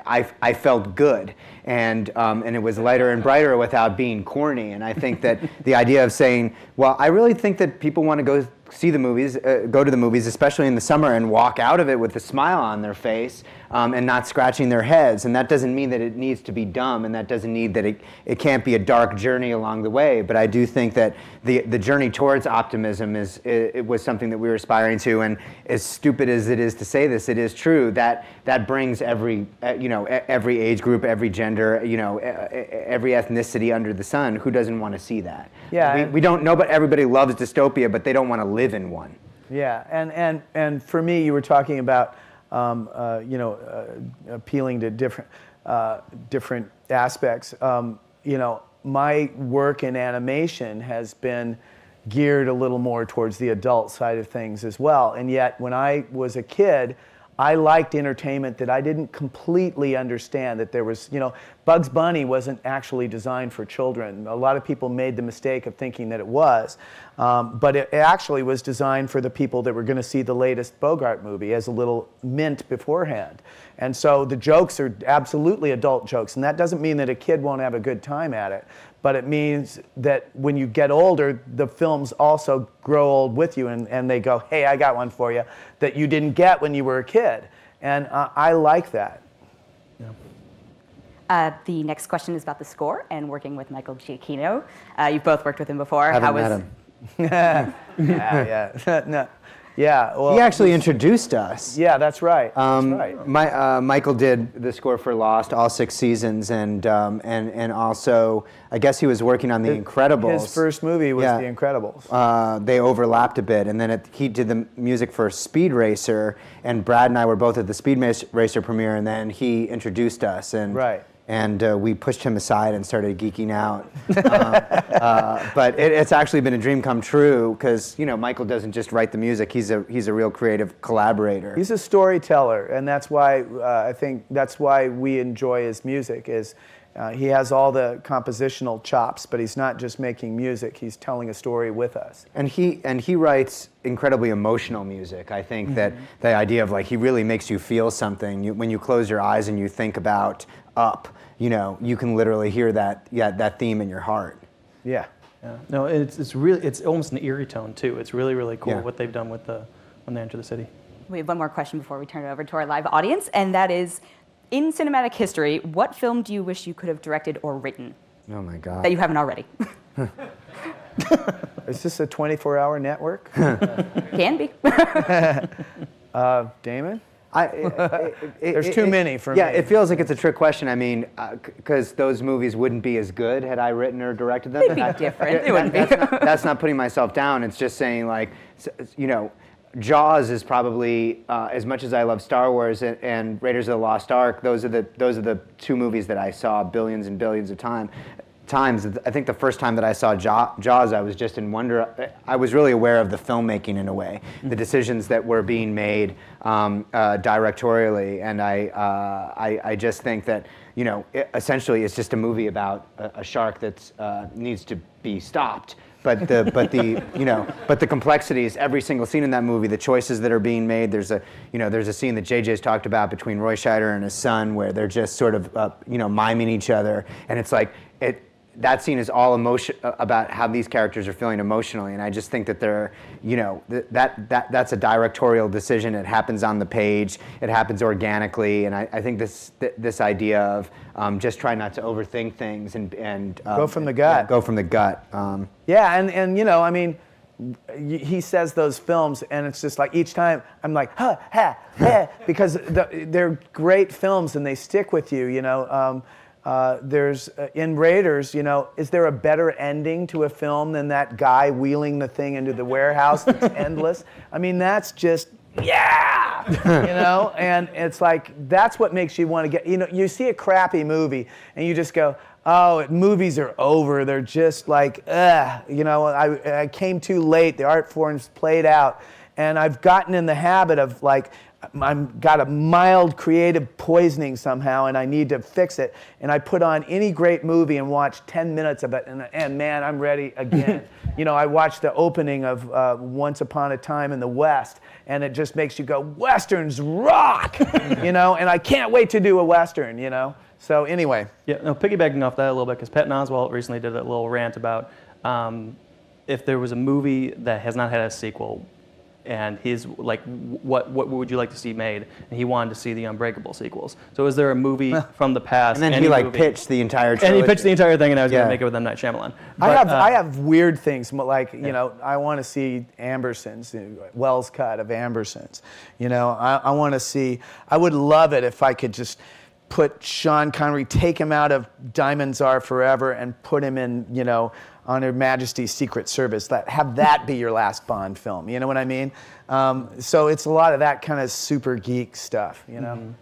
I felt good, and it was lighter and brighter without being corny. And I think that the idea of saying, well, I really think that people want to go see the movies, go to the movies, especially in the summer, and walk out of it with a smile on their face and not scratching their heads. And that doesn't mean that it needs to be dumb, and that doesn't mean that it can't be a dark journey along the way. But I do think that the journey towards optimism it was something that we were aspiring to. And as stupid as it is to say this, it is true that brings every age group, every gender, every ethnicity under the sun. Who doesn't want to see that? Yeah, we don't know, but everybody loves dystopia, but they don't want to live in one. Yeah, and for me, you were talking about appealing to different aspects. My work in animation has been geared a little more towards the adult side of things as well. And yet, when I was a kid, I liked entertainment that I didn't completely understand, that there was, Bugs Bunny wasn't actually designed for children. A lot of people made the mistake of thinking that it was, but it actually was designed for the people that were going to see the latest Bogart movie as a little mint beforehand. And so the jokes are absolutely adult jokes, and that doesn't mean that a kid won't have a good time at it, but it means that when you get older, the films also grow old with you, and they go, hey, I got one for you that you didn't get when you were a kid. And I like that. The next question is about the score and working with Michael Giacchino. You've both worked with him before. I haven't met him. Yeah. No. Yeah, well, he actually introduced us. Yeah, that's right. That's right. Michael did the score for Lost, all 6 seasons, and also I guess he was working on The Incredibles. His first movie was The Incredibles. They overlapped a bit, and then he did the music for Speed Racer, and Brad and I were both at the Speed Racer premiere, and then he introduced us, and right. And we pushed him aside and started geeking out. But it's actually been a dream come true, because Michael doesn't just write the music; he's a real creative collaborator. He's a storyteller, and that's why I think that's why we enjoy his music. He has all the compositional chops, but he's not just making music. He's telling a story with us. And he writes incredibly emotional music. I think that the idea of like he really makes you feel something. When you close your eyes and you think about Up, you can literally hear that theme in your heart. Yeah. No, it's almost an eerie tone too. It's really, really cool Yeah. what they've done with when they enter the city. We have one more question before we turn it over to our live audience, and that is, in cinematic history, what film do you wish you could have directed or written Oh my God. that you haven't already? Is this a 24-hour network? Can be. Damon? There's too many for Yeah, me. it feels like it's a trick question. I mean, because those movies wouldn't be as good had I written or directed them. They'd be different. They wouldn't be. That's not putting myself down. It's just saying, like, Jaws is probably as much as I love Star Wars and Raiders of the Lost Ark. Those are the two movies that I saw billions and billions of times. I think the first time that I saw Jaws, I was just in wonder. I was really aware of the filmmaking in a way, the decisions that were being made directorially, and I just think that essentially it's just a movie about a shark that needs to be stopped. But the complexities, every single scene in that movie, the choices that are being made. There's a scene that JJ's talked about between Roy Scheider and his son where they're just sort of miming each other, and it's like that scene is all emotion about how these characters are feeling emotionally, and I just think that they're, that's a directorial decision. It happens on the page. It happens organically, and I think this idea of just try not to overthink things and Go from the gut. Go from the gut. Yeah, and I mean, he says those films, and it's just like each time I'm like, because they're great films and they stick with you. There's in Raiders, is there a better ending to a film than that guy wheeling the thing into the warehouse that's endless? I mean, that's just, and it's like, that's what makes you want to get, you see a crappy movie and you just go, oh, movies are over. They're just like, I came too late. The art form's played out. And I've gotten in the habit of like, I've got a mild creative poisoning somehow and I need to fix it. And I put on any great movie and watch 10 minutes of it and man, I'm ready again. I watched the opening of Once Upon a Time in the West and it just makes you go, Westerns rock! And I can't wait to do a Western, So anyway. Yeah, no, piggybacking off that a little bit, because Patton Oswalt recently did a little rant about if there was a movie that has not had a sequel, and he's like, what would you like to see made? And he wanted to see the Unbreakable sequels. So is there a movie from the past? And then he pitched the entire trilogy. And he pitched the entire thing, and I was going to make it with M. Night Shyamalan. But, I have weird things, like, I want to see Ambersons, Wells' cut of Ambersons. I want to see, I would love it if I could just put Sean Connery, take him out of Diamonds Are Forever and put him in, on Her Majesty's Secret Service. Have that be your last Bond film. You know what I mean? So it's a lot of that kind of super geek stuff.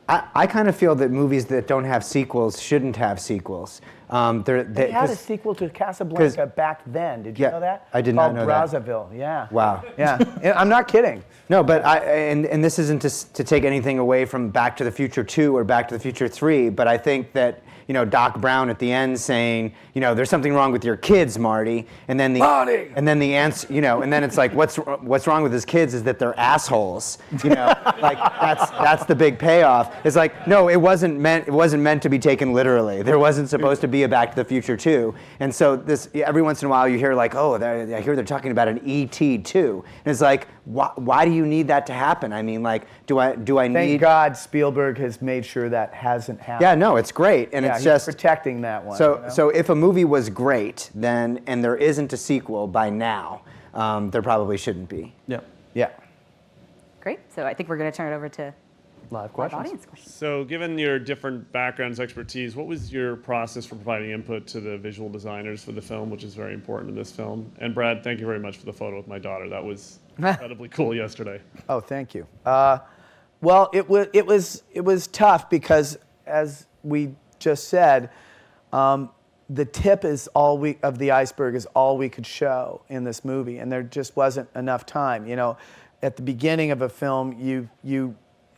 I kind of feel that movies that don't have sequels shouldn't have sequels. They had a sequel to Casablanca back then. Did you know that? I did not know that. Called Brazzaville. Yeah. Wow. Yeah. I'm not kidding. No, but and this isn't to take anything away from Back to the Future 2 or Back to the Future 3, but I think that Doc Brown at the end saying, there's something wrong with your kids, Marty, and then the answer, and then it's like, what's wrong with his kids is that they're assholes, like that's the big payoff. It's like, no, it wasn't meant to be taken literally. There wasn't supposed to be a Back to the Future 2, and so this every once in a while you hear like, oh, I hear they're talking about an E.T. 2, and it's like, why do you need that to happen? I mean, like, do I need? Thank God Spielberg has made sure that hasn't happened. Yeah, no, it's great, and it's he's just protecting that one. So if a movie was great, then and there isn't a sequel by now, there probably shouldn't be. Yeah. Great. So I think we're going to turn it over to Live audience questions. So given your different backgrounds, expertise, what was your process for providing input to the visual designers for the film, which is very important in this film? And Brad, thank you very much for the photo with my daughter. That was incredibly cool yesterday. Oh, thank you. Well, it was tough because, as we just said, the tip of the iceberg is all we could show in this movie, and there just wasn't enough time. At the beginning of a film,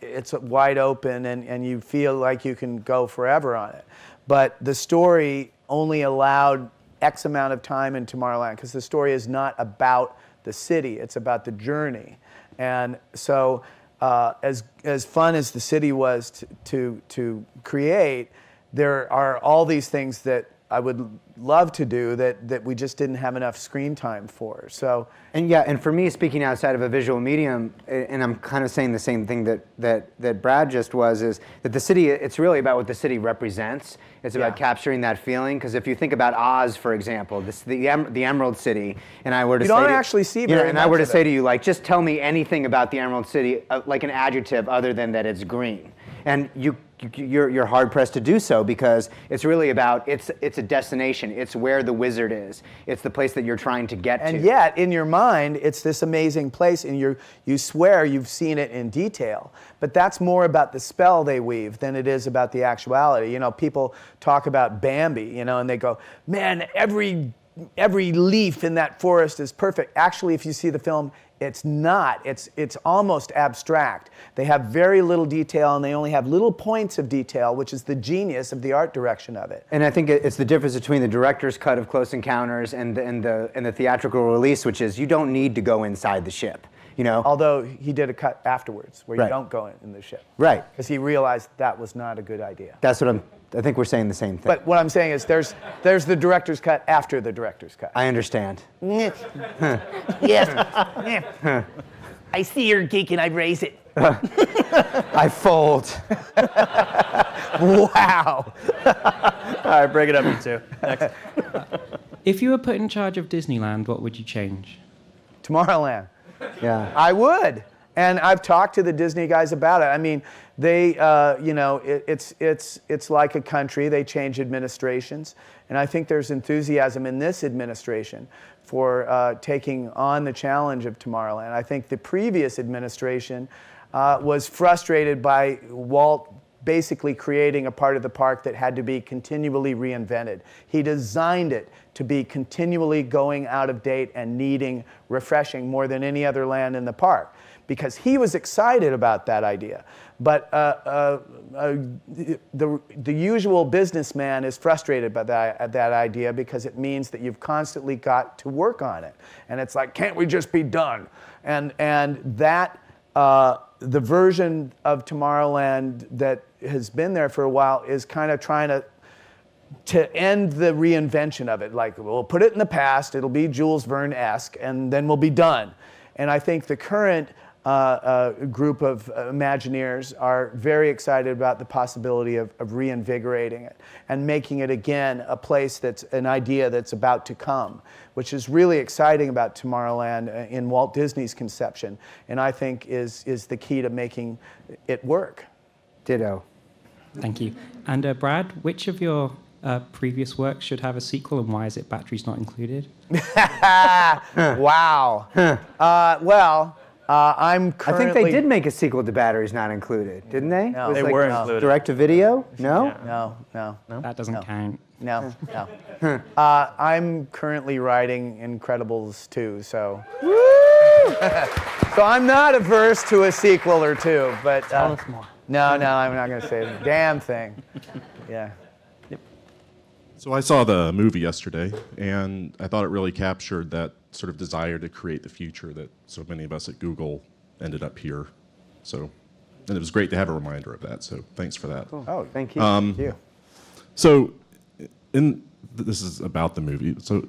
it's wide open and you feel like you can go forever on it. but the story only allowed X amount of time in Tomorrowland because the story is not about the city, it's about the journey. And so as fun as the city was to create, there are all these things that I would love to do that we just didn't have enough screen time for. So, and for me, speaking outside of a visual medium, and I'm kind of saying the same thing that Brad just was, is that the city, it's really about what the city represents. It's about capturing that feeling. Because if you think about Oz, for example, the Emerald City, and I were to you don't actually see very much I were to of say it. to you, like, just tell me anything about the Emerald City, like an adjective other than that it's green, and you're hard pressed to do so because it's really about it's a destination. It's where the wizard is. It's the place that you're trying to get to. And yet, in your mind, it's this amazing place, and you swear you've seen it in detail. But that's more about the spell they weave than it is about the actuality. You know, people talk about Bambi, you know, and they go, man, every leaf in that forest is perfect. Actually, if you see the film, it's not. It's almost abstract. They have very little detail, and they only have little points of detail, which is the genius of the art direction of it. And I think it's the difference between the director's cut of Close Encounters and the theatrical release, which is you don't need to go inside the ship. You know, although he did a cut afterwards where you Right. don't go in the ship. Right. Because he realized that was not a good idea. That's what I think we're saying the same thing. But what I'm saying is there's the director's cut after the director's cut. I understand. Yes. I see you're geeking, I raise it. I fold. Wow. All right, break it up, you two. Next. If you were put in charge of Disneyland, what would you change? Tomorrowland. Yeah. I would. And I've talked to the Disney guys about it. I mean, they, it's like a country. They change administrations. And I think there's enthusiasm in this administration for taking on the challenge of Tomorrowland. I think the previous administration was frustrated by Walt basically creating a part of the park that had to be continually reinvented. He designed it to be continually going out of date and needing refreshing more than any other land in the park, because he was excited about that idea. But the usual businessman is frustrated by that idea because it means that you've constantly got to work on it. And it's like, can't we just be done? And that, the version of Tomorrowland that has been there for a while is kind of trying to end the reinvention of it. Like, we'll put it in the past, it'll be Jules Verne-esque, and then we'll be done. And I think the current group of Imagineers are very excited about the possibility of reinvigorating it and making it again a place that's an idea that's about to come, which is really exciting about Tomorrowland in Walt Disney's conception, and I think is the key to making it work. Ditto. Thank you. And Brad, which of your previous works should have a sequel, and why is it Batteries Not Included? Wow. I'm currently... I think they did make a sequel to Batteries Not Included, didn't they? No. They were included. Direct to video? No? No. That doesn't count. No. I'm currently writing Incredibles 2, so... So I'm not averse to a sequel or two, but... Tell us more. No, I'm not going to say the damn thing. Yeah. So I saw the movie yesterday, and I thought it really captured that sort of desire to create the future that so many of us at Google ended up here. So, and it was great to have a reminder of that, so thanks for that. Cool. Oh, thank you. Thank you. So, this is about the movie. So,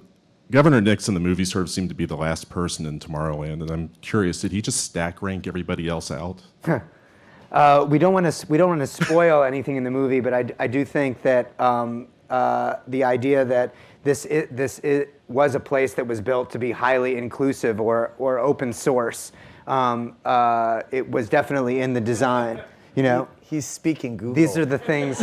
Governor Nixon, the movie, sort of seemed to be the last person in Tomorrowland, and I'm curious, did he just stack rank everybody else out? We don't want to spoil anything in the movie, but I do think that the idea that this was a place that was built to be highly inclusive or open source, it was definitely in the design. You know, He's speaking Google. these are the things.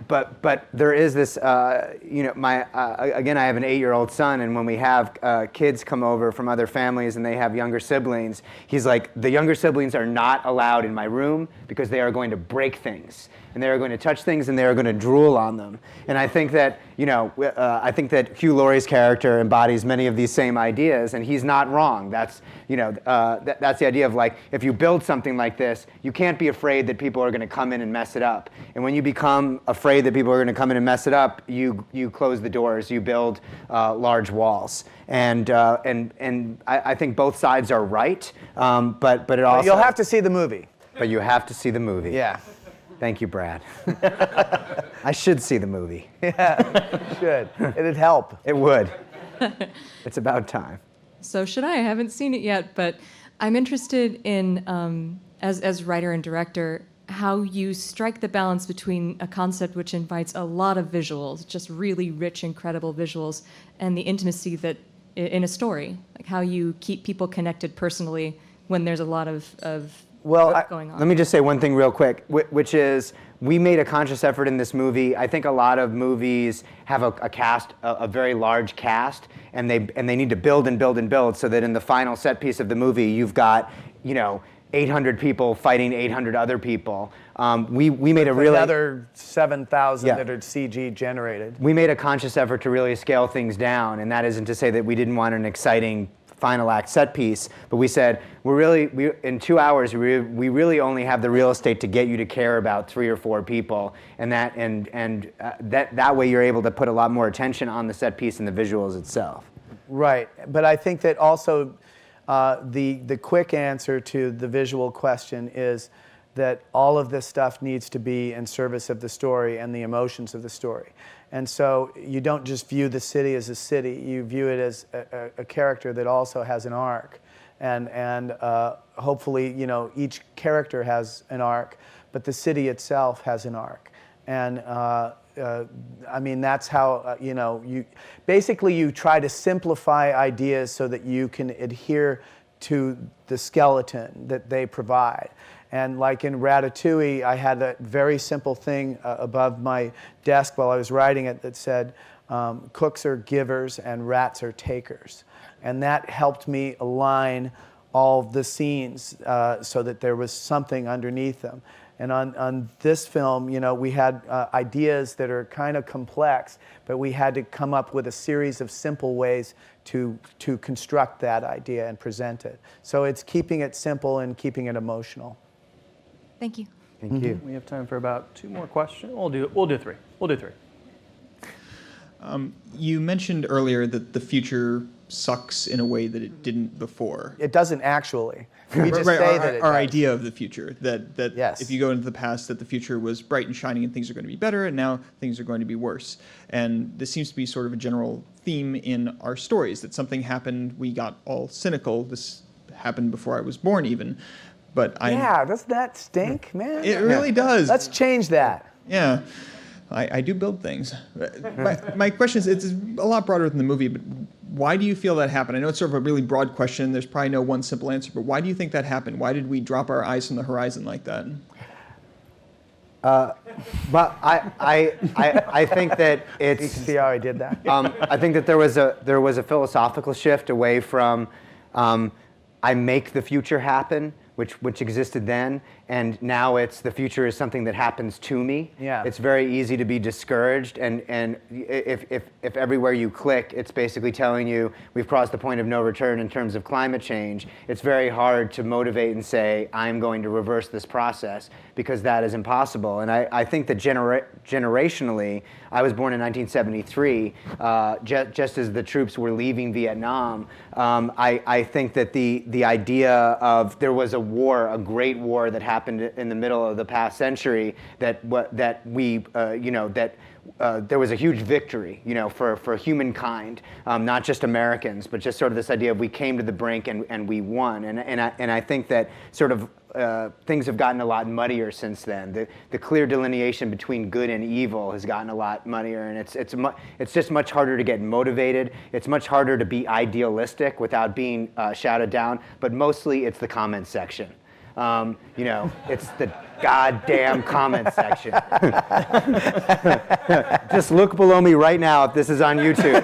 but there is this, my again, I have an 8-year-old son, and when we have kids come over from other families and they have younger siblings, he's like, the younger siblings are not allowed in my room because they are going to break things, and they are going to touch things, and they are going to drool on them. And I think that, I think that Hugh Laurie's character embodies many of these same ideas, and he's not wrong. That's, that's the idea of, like, if you build something like this, you can't be afraid that people are going to come in and mess it up. And when you become afraid that people are going to come in and mess it up, you close the doors, you build large walls. And I think both sides are right, but it also... You'll have to see the movie. But you have to see the movie. Yeah. Thank you, Brad. I should see the movie. Yeah, you should. It'd help. It would. It's about time. So should I? I haven't seen it yet, but I'm interested in, as writer and director, how you strike the balance between a concept which invites a lot of visuals, just really rich, incredible visuals, and the intimacy that in a story, like how you keep people connected personally when there's a lot of going on. Let me just say one thing real quick, which is we made a conscious effort in this movie. I think a lot of movies have a cast, a very large cast, and they need to build and build and build so that in the final set piece of the movie, you've got, 800 people fighting 800 other people. We made a really... Another 7,000 that are CG generated. We made a conscious effort to really scale things down, and that isn't to say that we didn't want an exciting final act set piece, but we said in 2 hours we really only have the real estate to get you to care about 3 or 4 people, and that way you're able to put a lot more attention on the set piece and the visuals itself. Right, but I think that also the quick answer to the visual question is that all of this stuff needs to be in service of the story and the emotions of the story. And so you don't just view the city as a city, you view it as a character that also has an arc. And hopefully, each character has an arc, but the city itself has an arc. And that's how, you try to simplify ideas so that you can adhere to the skeleton that they provide. And like in Ratatouille, I had a very simple thing above my desk while I was writing it that said, cooks are givers and rats are takers. And that helped me align all the scenes so that there was something underneath them. And on this film, we had ideas that are kind of complex, but we had to come up with a series of simple ways to construct that idea and present it. So it's keeping it simple and keeping it emotional. Thank you. Thank you. We have time for about 2 more questions. We'll do 3. We'll do 3. You mentioned earlier that the future sucks in a way that it didn't before. It doesn't actually. We just say that it our does. idea of the future, that Yes. if you go into the past, that the future was bright and shining and things are going to be better, and now things are going to be worse. And this seems to be sort of a general theme in our stories, that something happened, we got all cynical. This happened before I was born even. But Yeah, doesn't that stink, man? It really does. Let's change that. Yeah. I do build things. My question is, it's a lot broader than the movie, but why do you feel that happened? I know it's sort of a really broad question. There's probably no one simple answer, but why do you think that happened? Why did we drop our eyes from the horizon like that? But I think that it's... You can see how I did that. I think that there was a philosophical shift away from I make the future happen, which existed then, and now it's the future is something that happens to me. Yeah. It's very easy to be discouraged, and if everywhere you click, it's basically telling you we've crossed the point of no return in terms of climate change. It's very hard to motivate and say I'm going to reverse this process, because that is impossible. And I think that generationally, I was born in 1973, just as the troops were leaving Vietnam. I think that the idea of there was a war, a great war that happened in the middle of the past century, there was a huge victory, for humankind, not just Americans, but just sort of this idea of we came to the brink and we won. And I think that sort of things have gotten a lot muddier since then. The clear delineation between good and evil has gotten a lot muddier, and it's just much harder to get motivated. It's much harder to be idealistic without being shouted down. But mostly, it's the comment section. It's the goddamn comment section. Just look below me right now if this is on YouTube.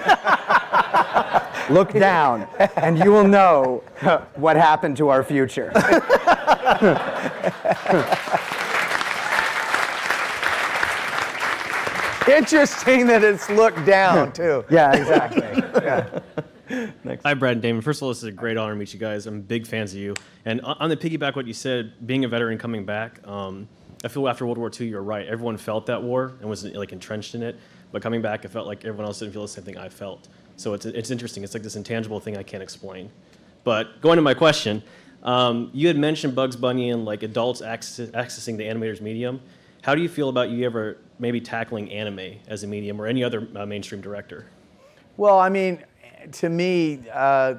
Look down, and you will know what happened to our future. Interesting that it's looked down, too. Yeah, exactly. Yeah. Hi, Brad and Damon. First of all, this is a great honor to meet you guys. I'm big fans of you. And on the piggyback what you said, being a veteran coming back, I feel after World War II, you're right. Everyone felt that war and was like entrenched in it. But coming back, I felt like everyone else didn't feel the same thing I felt. So it's interesting. It's like this intangible thing I can't explain. But going to my question, you had mentioned Bugs Bunny and like adults accessing the animator's medium. How do you feel about you ever maybe tackling anime as a medium or any other mainstream director? Well, I mean, to me, a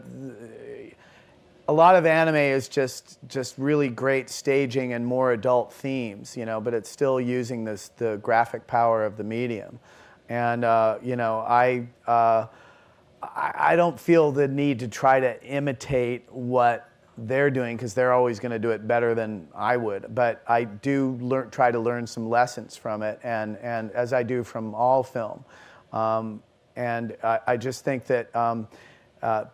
lot of anime is just really great staging and more adult themes, but it's still using the graphic power of the medium. And, I don't feel the need to try to imitate what they're doing because they're always going to do it better than I would. But I do try to learn some lessons from it, and as I do from all film. And I just think that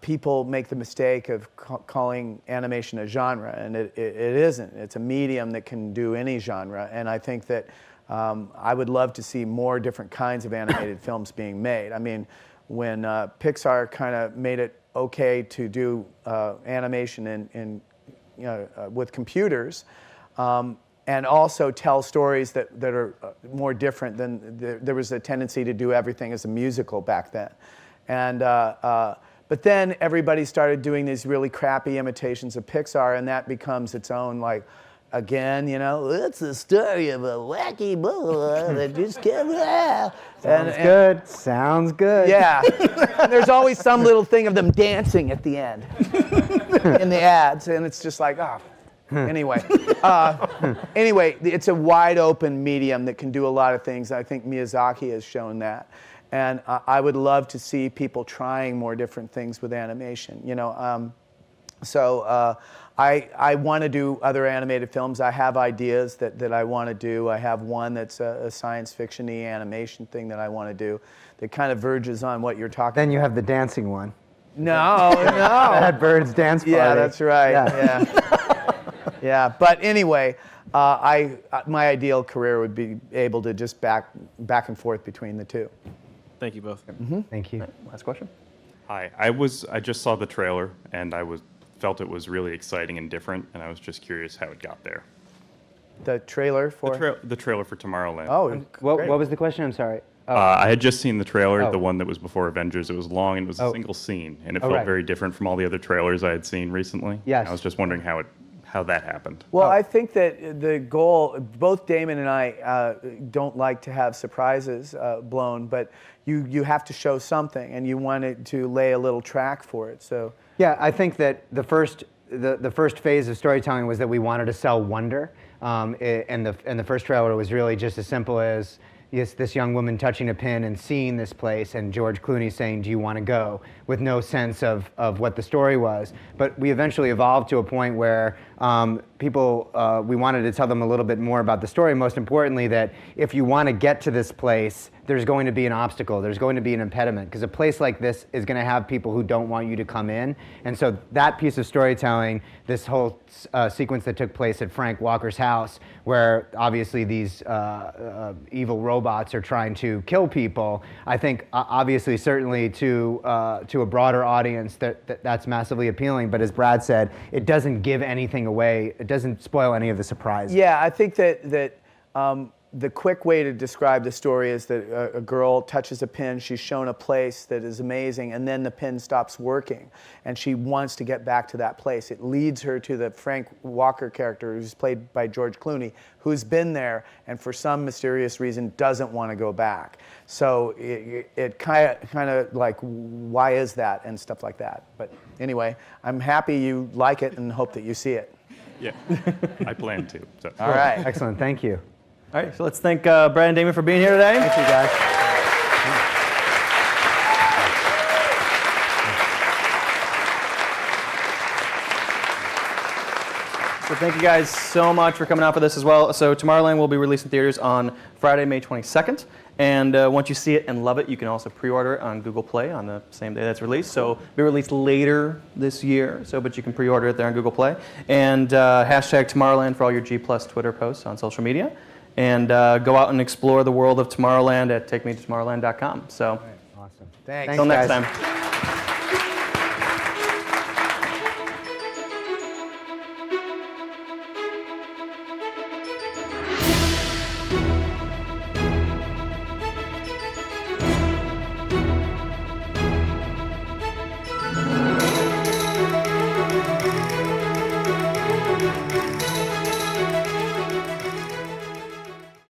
people make the mistake of calling animation a genre, and it isn't. It's a medium that can do any genre, and I think that I would love to see more different kinds of animated films being made. I mean, when Pixar kind of made it okay to do animation with computers, and also tell stories that are more different than there was a tendency to do everything as a musical back then. And but then everybody started doing these really crappy imitations of Pixar, and that becomes its own, like, again, it's the story of a wacky boy that just came out. Sounds good. Yeah. And there's always some little thing of them dancing at the end in the ads, and it's just like, Anyway, it's a wide open medium that can do a lot of things. I think Miyazaki has shown that. And I would love to see people trying more different things with animation, So I want to do other animated films. I have ideas that I want to do. I have one that's a science fiction-y animation thing that I want to do that kind of verges on what you're talking about. Then you have the dancing one. No. That Birds Dance Party. Yeah, that's right. Yeah. Yeah. But anyway, my ideal career would be able to just back and forth between the two. Thank you both. Mm-hmm. Thank you. Last question. Hi. I just saw the trailer, and I felt it was really exciting and different, and I was just curious how it got there. The trailer for? The trailer for Tomorrowland. Oh, what was the question? I'm sorry. I had just seen the trailer, the one that was before Avengers. It was long, and it was a single scene, and it felt very different from all the other trailers I had seen recently. Yes. I was just wondering how that happened. Well, I think that the goal, both Damon and I don't like to have surprises blown, but you have to show something, and you wanted to lay a little track for it. So yeah, I think that the first phase of storytelling was that we wanted to sell wonder, and the first trailer was really just as simple as this young woman touching a pin and seeing this place, and George Clooney saying, "Do you want to go?" with no sense of what the story was. But we eventually evolved to a point where people, we wanted to tell them a little bit more about the story. Most importantly, that if you want to get to this place, there's going to be an obstacle, there's going to be an impediment, because a place like this is going to have people who don't want you to come in. And so that piece of storytelling, this whole sequence that took place at Frank Walker's house, where obviously these evil robots are trying to kill people, I think obviously certainly to a broader audience that's massively appealing. But as Brad said, it doesn't give anything away. It doesn't spoil any of the surprises. Yeah, I think that the quick way to describe the story is that a girl touches a pin, she's shown a place that is amazing, and then the pin stops working, and she wants to get back to that place. It leads her to the Frank Walker character, who's played by George Clooney, who's been there and for some mysterious reason doesn't want to go back. So it kind of like, why is that, and stuff like that. But anyway, I'm happy you like it and hope that you see it. Yeah, I plan to. So. All right. Excellent, thank you. All right, so let's thank Brad and Damon for being here today. Thank you, guys. So thank you guys so much for coming out for this as well. So Tomorrowland will be released in theaters on Friday, May 22nd. And once you see it and love it, you can also pre-order it on Google Play on the same day that's released. So it'll be released later this year, but you can pre-order it there on Google Play. And hashtag Tomorrowland for all your G+ Twitter posts on social media. And go out and explore the world of Tomorrowland at takemetotomorrowland.com. So Awesome. Thanks. Until next guys. time.